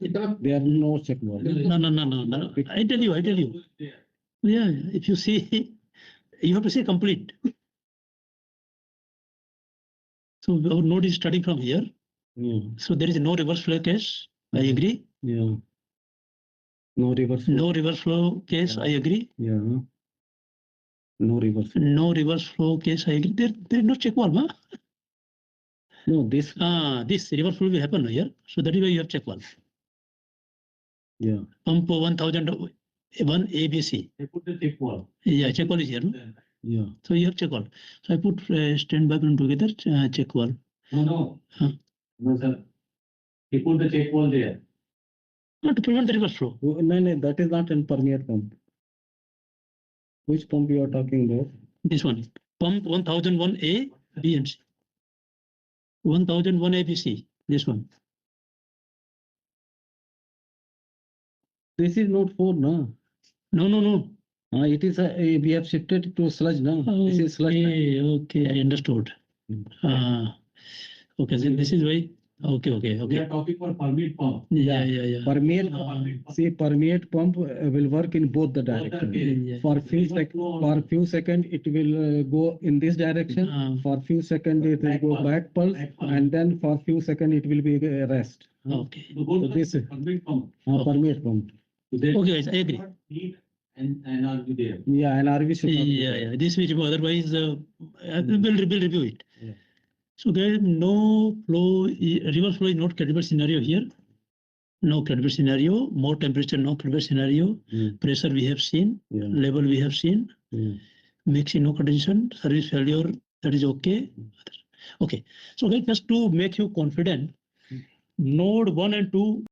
There are no check valve. No. I tell you. Yeah, if you see, you have to say complete. So our node is starting from here. Yeah. So there is no reverse flow case. I agree. Yeah. No reverse flow. No reverse flow case. I agree. Yeah. No reverse flow. No reverse flow case. I agree. There is no check valve. Huh? No, this. This reverse flow will happen here. So that is why you have check valve. Yeah. Pump 1001 ABC. They put the check valve. Yeah, check valve is here. No? Yeah. So you have check valve. So I put standby pump together, check valve. No. Huh? No, sir. He put the check valve there. Not to prevent the reverse flow. No, that is not an permeate pump. Which pump you are talking about? This one. Pump 1001A, B and C. 1001 ABC. This one. This is not 4, no. No. It is we have shifted to sludge now. This is sludge. Okay, I understood. Okay, so this is why. Okay. We are talking for permeate pump. Yeah. Permeate, permeate pump will work in both the directions. Yeah. For few seconds it will go in this direction. For few seconds it will go back pulse, and then for few seconds it will be rest. Okay. So this is permeate pump. Permeate pump. Okay, guys, I agree. Need an NRV there. Yeah, NRV should not be there. Yeah. This will remove. Otherwise, we'll review it. Yeah. So guys, no flow, reverse flow is not credible scenario here. No credible scenario. More temperature, no credible scenario. Pressure we have seen. Yeah. Level we have seen. Mixing no condition. Service failure, that is okay. Okay. So guys, just to make you confident, node 1 and 2